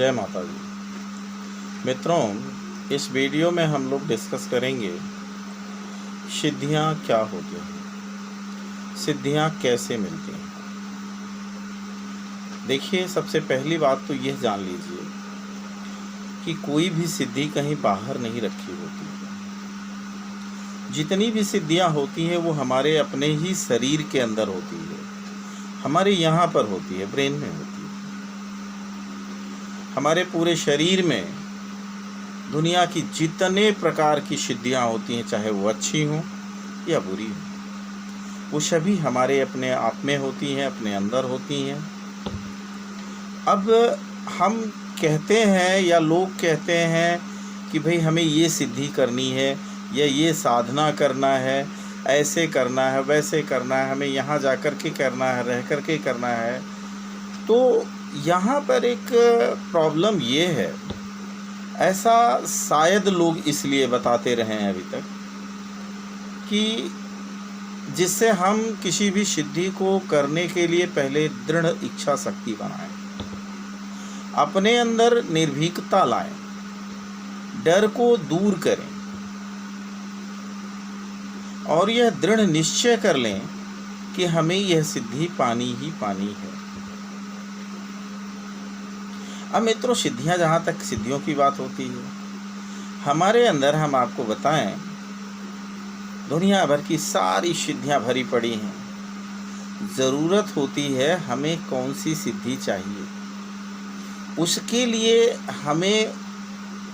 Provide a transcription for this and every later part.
जय माता दी। मित्रों, इस वीडियो में हम लोग डिस्कस करेंगे सिद्धियाँ क्या होती हैं, सिद्धियाँ कैसे मिलती हैं। देखिए, सबसे पहली बात तो यह जान लीजिए कि कोई भी सिद्धि कहीं बाहर नहीं रखी होती है। जितनी भी सिद्धियाँ होती हैं वो हमारे अपने ही शरीर के अंदर होती है, हमारे यहाँ पर होती है, ब्रेन में होती है। हमारे पूरे शरीर में दुनिया की जितने प्रकार की सिद्धियाँ होती हैं, चाहे वो अच्छी हों या बुरी हों, वो सभी हमारे अपने आप में होती हैं, अपने अंदर होती हैं। अब हम कहते हैं या लोग कहते हैं कि भाई हमें ये सिद्धि करनी है या ये साधना करना है, ऐसे करना है, वैसे करना है, हमें यहाँ जा कर के करना है, रह कर के करना है। तो यहाँ पर एक प्रॉब्लम ये है, ऐसा शायद लोग इसलिए बताते रहे हैं अभी तक कि जिससे हम किसी भी सिद्धि को करने के लिए पहले दृढ़ इच्छा शक्ति बनाएं, अपने अंदर निर्भीकता लाएं, डर को दूर करें और यह दृढ़ निश्चय कर लें कि हमें यह सिद्धि पानी ही पानी है। अब मित्रों, सिद्धियां, जहाँ तक सिद्धियों की बात होती है, हमारे अंदर हम आपको बताएं दुनिया भर की सारी सिद्धियां भरी पड़ी हैं। ज़रूरत होती है हमें कौन सी सिद्धि चाहिए, उसके लिए हमें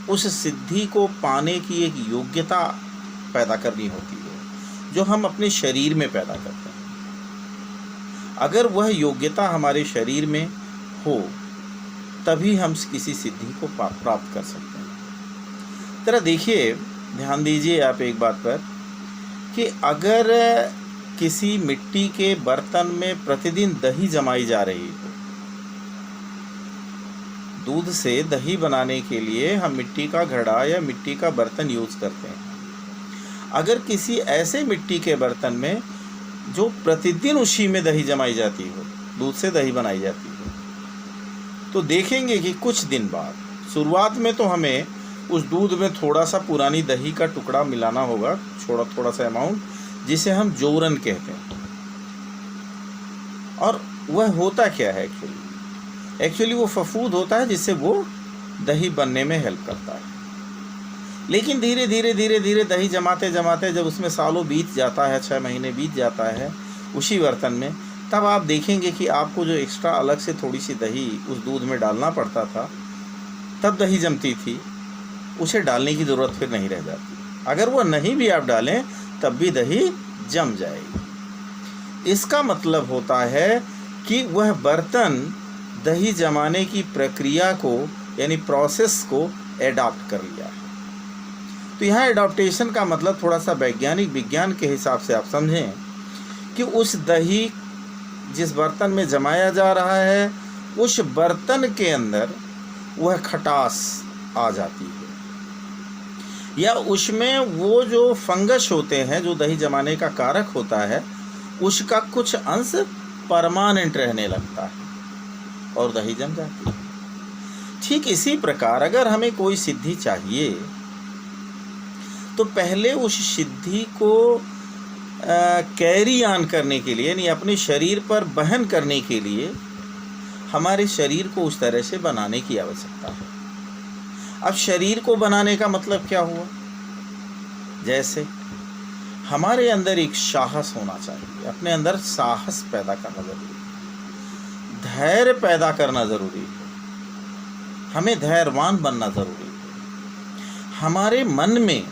उस सिद्धि को पाने की एक योग्यता पैदा करनी होती है, जो हम अपने शरीर में पैदा करते हैं। अगर वह योग्यता हमारे शरीर में हो तभी हम किसी सिद्धि को प्राप्त कर सकते हैं। जरा देखिए, ध्यान दीजिए आप एक बात पर कि अगर किसी मिट्टी के बर्तन में प्रतिदिन दही जमाई जा रही हो, दूध से दही बनाने के लिए हम मिट्टी का घड़ा या मिट्टी का बर्तन यूज़ करते हैं। अगर किसी ऐसे मिट्टी के बर्तन में जो प्रतिदिन उसी में दही जमाई जाती हो, दूध से दही बनाई जाती हो, तो देखेंगे कि कुछ दिन बाद, शुरुआत में तो हमें उस दूध में थोड़ा सा पुरानी दही का टुकड़ा मिलाना होगा, थोड़ा सा अमाउंट, जिसे हम जोरन कहते हैं। और वह होता क्या है एक्चुअली वो फफूद होता है, जिससे वो दही बनने में हेल्प करता है। लेकिन धीरे धीरे दही जमाते जमाते जब उसमें सालों बीत जाता है, 6 महीने बीत जाता है उसी बर्तन में, तब आप देखेंगे कि आपको जो एक्स्ट्रा अलग से थोड़ी सी दही उस दूध में डालना पड़ता था, तब दही जमती थी, उसे डालने की ज़रूरत फिर नहीं रह जाती। अगर वो नहीं भी आप डालें तब भी दही जम जाएगी। इसका मतलब होता है कि वह बर्तन दही जमाने की प्रक्रिया को, यानी प्रोसेस को एडॉप्ट कर लिया है। तो यहाँ एडॉप्टेशन का मतलब थोड़ा सा वैज्ञानिक विज्ञान के हिसाब से आप समझें कि उस दही जिस बर्तन में जमाया जा रहा है, उस बर्तन के अंदर वह खटास आ जाती है, या उसमें वो जो फंगस होते हैं जो दही जमाने का कारक होता है, उसका कुछ अंश परमानेंट रहने लगता है और दही जम जाती है। ठीक इसी प्रकार अगर हमें कोई सिद्धि चाहिए तो पहले उस सिद्धि को कैरी ऑन करने के लिए, यानी अपने शरीर पर वहन करने के लिए, हमारे शरीर को उस तरह से बनाने की आवश्यकता है। अब शरीर को बनाने का मतलब क्या हुआ? जैसे हमारे अंदर एक साहस होना चाहिए, अपने अंदर साहस पैदा करना ज़रूरी है, धैर्य पैदा करना ज़रूरी है, हमें धैर्यवान बनना ज़रूरी है, हमारे मन में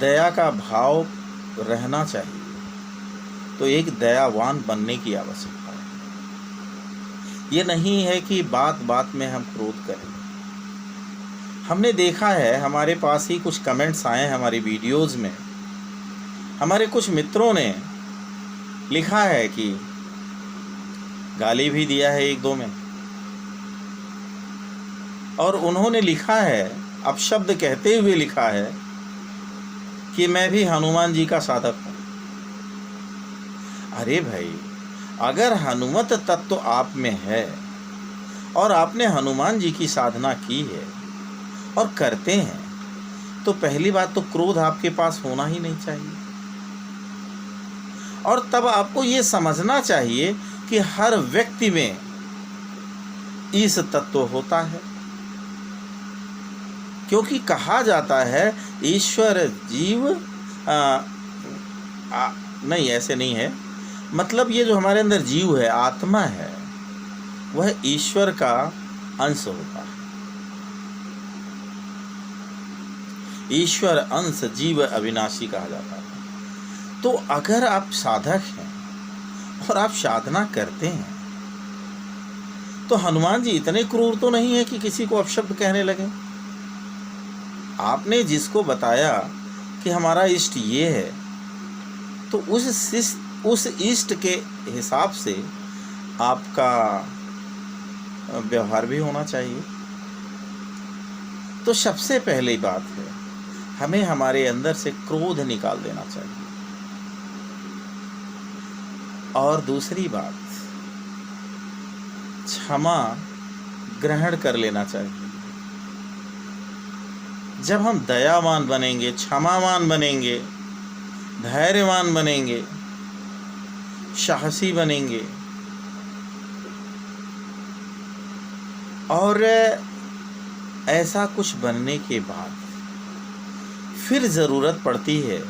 दया का भाव रहना चाहिए। तो एक दयावान बनने की आवश्यकता है। ये नहीं है कि बात बात में हम क्रोध करें। हमने देखा है, हमारे पास ही कुछ कमेंट्स आए हैं हमारी वीडियोज़ में, हमारे कुछ मित्रों ने लिखा है कि गाली भी दिया है 1-2 में, और उन्होंने लिखा है, अपशब्द कहते हुए लिखा है कि मैं भी हनुमान जी का साधक हूँ। अरे भाई, अगर हनुमत तत्व आप में है और आपने हनुमान जी की साधना की है और करते हैं, तो पहली बात तो क्रोध आपके पास होना ही नहीं चाहिए। और तब आपको ये समझना चाहिए कि हर व्यक्ति में ईश तत्व होता है, क्योंकि कहा जाता है ईश्वर जीव नहीं, ऐसे नहीं है। मतलब ये जो हमारे अंदर जीव है, आत्मा है, वह ईश्वर का अंश होता है। ईश्वर अंश जीव अविनाशी कहा जाता है। तो अगर आप साधक हैं और आप साधना करते हैं, तो हनुमान जी इतने क्रूर तो नहीं है कि किसी को अपशब्द कहने लगे। आपने जिसको बताया कि हमारा इष्ट ये है, तो उस इष्ट के हिसाब से आपका व्यवहार भी होना चाहिए। तो सबसे पहली बात है, हमें हमारे अंदर से क्रोध निकाल देना चाहिए। और दूसरी बात, क्षमा ग्रहण कर लेना चाहिए। जब हम दयावान बनेंगे, क्षमावान बनेंगे, धैर्यवान बनेंगे, साहसी बनेंगे, और ऐसा कुछ बनने के बाद फिर ज़रूरत पड़ती है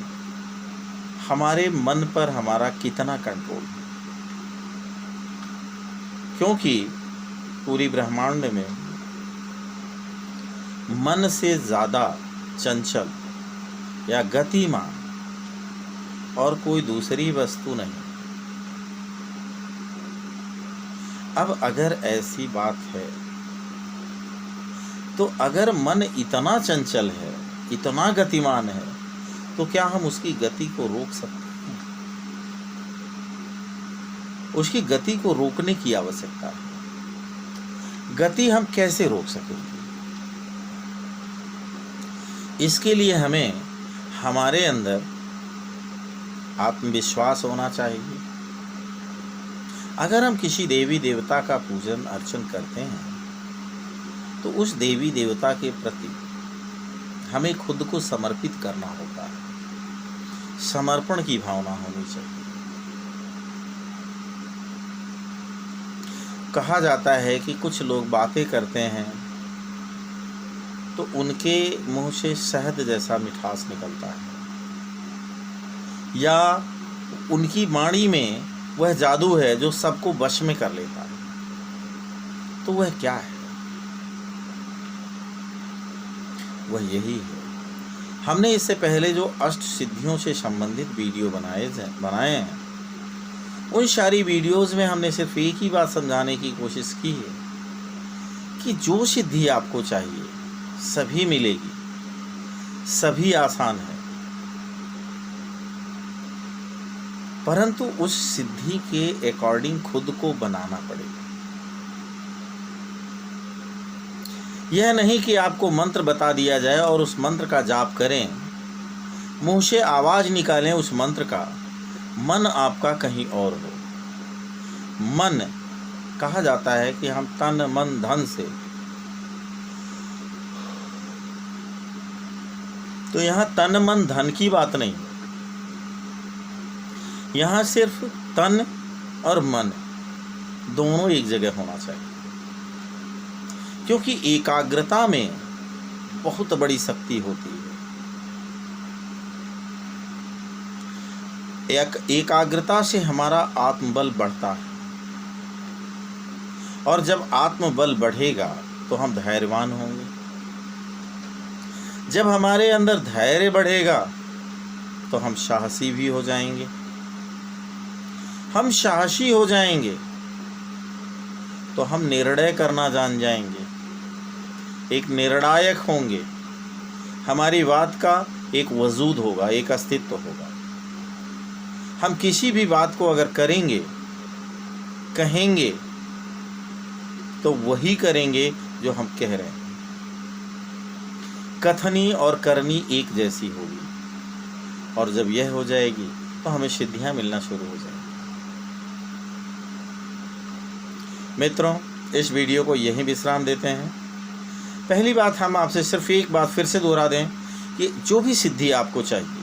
हमारे मन पर हमारा कितना कंट्रोल है। क्योंकि पूरी ब्रह्मांड में मन से ज़्यादा चंचल या गतिमान और कोई दूसरी वस्तु नहीं। अब अगर ऐसी बात है, तो अगर मन इतना चंचल है, इतना गतिमान है, तो क्या हम उसकी गति को रोक सकते हैं? उसकी गति को रोकने की आवश्यकता है। गति हम कैसे रोक सकेंगे? इसके लिए हमें हमारे अंदर आत्मविश्वास होना चाहिए। अगर हम किसी देवी देवता का पूजन अर्चन करते हैं, तो उस देवी देवता के प्रति हमें खुद को समर्पित करना होता है। समर्पण की भावना होनी चाहिए। कहा जाता है कि कुछ लोग बातें करते हैं तो उनके मुंह से शहद जैसा मिठास निकलता है, या उनकी वाणी में वह जादू है जो सबको वश में कर लेता है। तो वह क्या है? वह यही है। हमने इससे पहले जो अष्ट सिद्धियों से संबंधित वीडियो बनाए हैं, उन सारी वीडियोस में हमने सिर्फ एक ही बात समझाने की कोशिश की है कि जो सिद्धि आपको चाहिए सभी मिलेगी, सभी आसान है, परंतु उस सिद्धि के अकॉर्डिंग खुद को बनाना पड़ेगा। यह नहीं कि आपको मंत्र बता दिया जाए और उस मंत्र का जाप करें, मुंह से आवाज निकालें उस मंत्र का, मन आपका कहीं और हो। मन कहा जाता है कि हम तन मन धन से, तो यहाँ तन मन धन की बात नहीं, यहाँ सिर्फ तन और मन दोनों एक जगह होना चाहिए। क्योंकि एकाग्रता में बहुत बड़ी शक्ति होती है। एकाग्रता से हमारा आत्मबल बढ़ता है, और जब आत्मबल बढ़ेगा तो हम धैर्यवान होंगे। जब हमारे अंदर धैर्य बढ़ेगा तो हम साहसी भी हो जाएंगे। हम साहसी हो जाएंगे तो हम निर्णय करना जान जाएंगे, एक निर्णायक होंगे। हमारी बात का एक वजूद होगा, एक अस्तित्व होगा। हम किसी भी बात को अगर करेंगे, कहेंगे, तो वही करेंगे जो हम कह रहे हैं। कथनी और करनी एक जैसी होगी, और जब यह हो जाएगी तो हमें सिद्धियां मिलना शुरू हो जाएंगी। मित्रों, इस वीडियो को यहीं विश्राम देते हैं। पहली बात, हम आपसे सिर्फ एक बात फिर से दोहरा दें कि जो भी सिद्धि आपको चाहिए,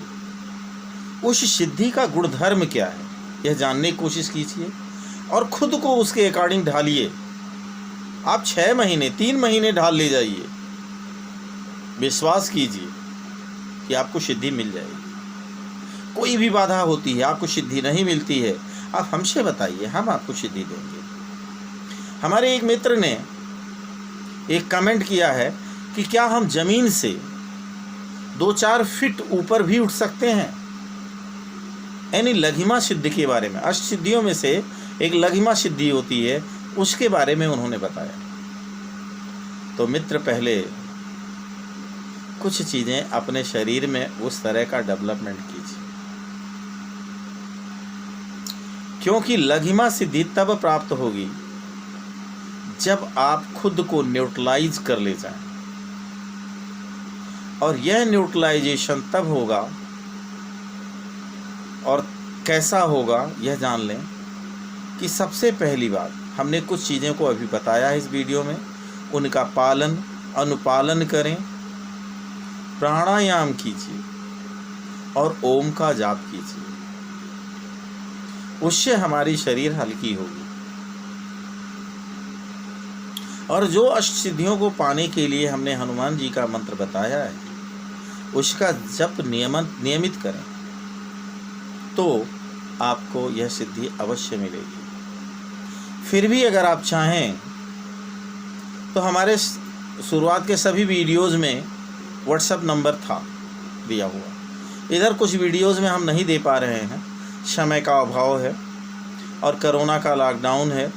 उस सिद्धि का गुणधर्म क्या है, यह जानने की कोशिश कीजिए और खुद को उसके अकॉर्डिंग ढालिए। आप 6 महीने 3 महीने ढाल ले जाइए, विश्वास कीजिए कि आपको सिद्धि मिल जाएगी। कोई भी बाधा होती है, आपको सिद्धि नहीं मिलती है, आप हमसे बताइए, हम आपको सिद्धि देंगे। हमारे एक मित्र ने एक कमेंट किया है कि क्या हम ज़मीन से 2-4 फीट ऊपर भी उठ सकते हैं, यानी लघिमा सिद्धि के बारे में। अष्ट सिद्धियों में से एक लघिमा सिद्धि होती है, उसके बारे में उन्होंने बताया। तो मित्र, पहले कुछ चीज़ें अपने शरीर में उस तरह का डेवलपमेंट कीजिए, क्योंकि लघिमा सिद्धि तब प्राप्त होगी जब आप खुद को न्यूट्रलाइज कर ले जाएं, और यह न्यूट्रलाइजेशन तब होगा और कैसा होगा यह जान लें कि सबसे पहली बात, हमने कुछ चीज़ों को अभी बताया है इस वीडियो में, उनका पालन अनुपालन करें, प्राणायाम कीजिए और ओम का जाप कीजिए। उससे हमारी शरीर हल्की होगी। और जो अष्ट सिद्धियों को पाने के लिए हमने हनुमान जी का मंत्र बताया है, उसका जप नियमित करें तो आपको यह सिद्धि अवश्य मिलेगी। फिर भी अगर आप चाहें तो हमारे शुरुआत के सभी वीडियोज़ में व्हाट्सएप नंबर था दिया हुआ। इधर कुछ वीडियोज़ में हम नहीं दे पा रहे हैं, समय का अभाव है और कोरोना का लॉकडाउन है,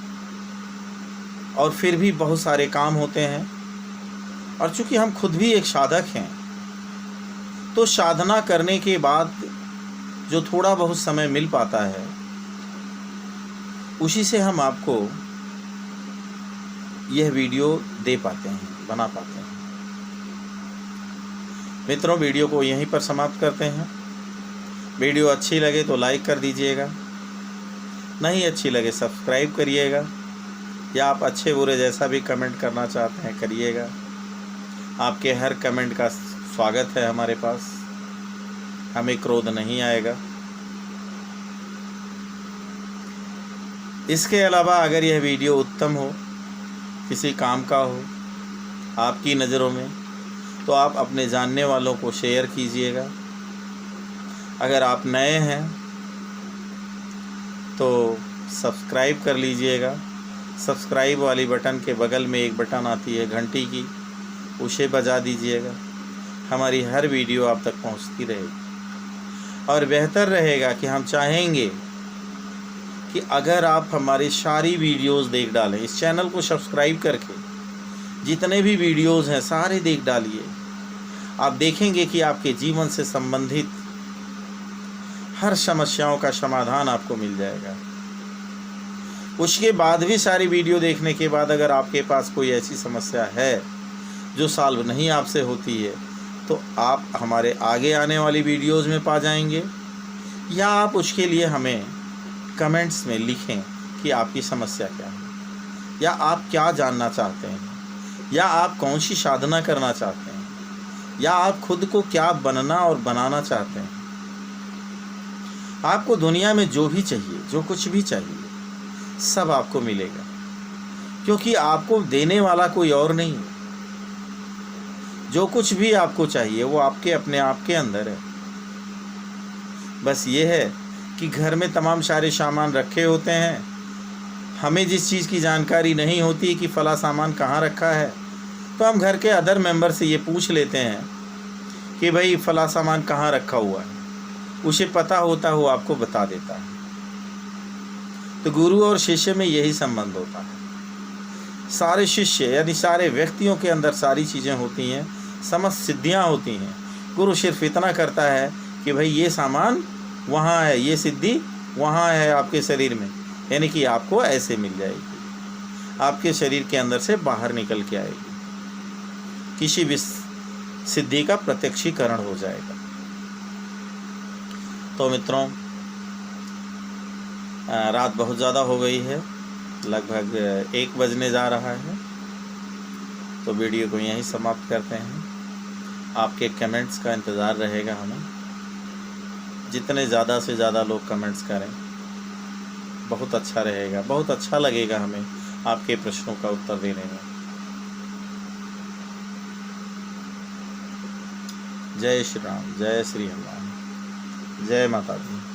और फिर भी बहुत सारे काम होते हैं। और चूँकि हम खुद भी एक साधक हैं, तो साधना करने के बाद जो थोड़ा बहुत समय मिल पाता है, उसी से हम आपको यह वीडियो दे पाते हैं, बना पाते हैं। मित्रों, वीडियो को यहीं पर समाप्त करते हैं। वीडियो अच्छी लगे तो लाइक कर दीजिएगा, नहीं अच्छी लगे सब्सक्राइब करिएगा, या आप अच्छे बुरे जैसा भी कमेंट करना चाहते हैं करिएगा। आपके हर कमेंट का स्वागत है हमारे पास, हमें क्रोध नहीं आएगा। इसके अलावा अगर यह वीडियो उत्तम हो, किसी काम का हो आपकी नज़रों में, तो आप अपने जानने वालों को शेयर कीजिएगा। अगर आप नए हैं तो सब्सक्राइब कर लीजिएगा। सब्सक्राइब वाली बटन के बगल में एक बटन आती है घंटी की, उसे बजा दीजिएगा। हमारी हर वीडियो आप तक पहुंचती रहेगी। और बेहतर रहेगा कि हम चाहेंगे कि अगर आप हमारी सारी वीडियोस देख डालें, इस चैनल को सब्सक्राइब करके जितने भी वीडियोस हैं सारे देख डालिए। आप देखेंगे कि आपके जीवन से संबंधित हर समस्याओं का समाधान आपको मिल जाएगा। उसके बाद भी सारी वीडियो देखने के बाद अगर आपके पास कोई ऐसी समस्या है जो सॉल्व नहीं आपसे होती है, तो आप हमारे आगे आने वाली वीडियोस में पा जाएंगे, या आप उसके लिए हमें कमेंट्स में लिखें कि आपकी समस्या क्या है, या आप क्या जानना चाहते हैं, या आप कौन सी साधना करना चाहते हैं, या आप खुद को क्या बनना और बनाना चाहते हैं। आपको दुनिया में जो भी चाहिए, जो कुछ भी चाहिए, सब आपको मिलेगा, क्योंकि आपको देने वाला कोई और नहीं है। जो कुछ भी आपको चाहिए वो आपके अपने आप के अंदर है। बस ये है कि घर में तमाम सारे सामान रखे होते हैं, हमें जिस चीज़ की जानकारी नहीं होती कि फ़ला सामान कहाँ रखा है, तो हम घर के अदर मेंबर से ये पूछ लेते हैं कि भाई फ़ला सामान कहाँ रखा हुआ है। उसे पता होता है, वो आपको बता देता है। तो गुरु और शिष्य में यही संबंध होता है। सारे शिष्य यानी सारे व्यक्तियों के अंदर सारी चीज़ें होती हैं, समस्त सिद्धियां होती हैं। गुरु सिर्फ इतना करता है कि भाई ये सामान वहाँ है, ये सिद्धि वहाँ है आपके शरीर में, यानी कि आपको ऐसे मिल जाएगी, आपके शरीर के अंदर से बाहर निकल के आएगी, किसी भी सिद्धि का प्रत्यक्षीकरण हो जाएगा। तो मित्रों, रात बहुत ज़्यादा हो गई है, लगभग 1 बजने जा रहा है, तो वीडियो को यहीं समाप्त करते हैं। आपके कमेंट्स का इंतज़ार रहेगा हमें। जितने ज़्यादा से ज़्यादा लोग कमेंट्स करें बहुत अच्छा रहेगा, बहुत अच्छा लगेगा हमें आपके प्रश्नों का उत्तर देने में। जय श्री राम, जय श्री हनुमान, जय माता दी।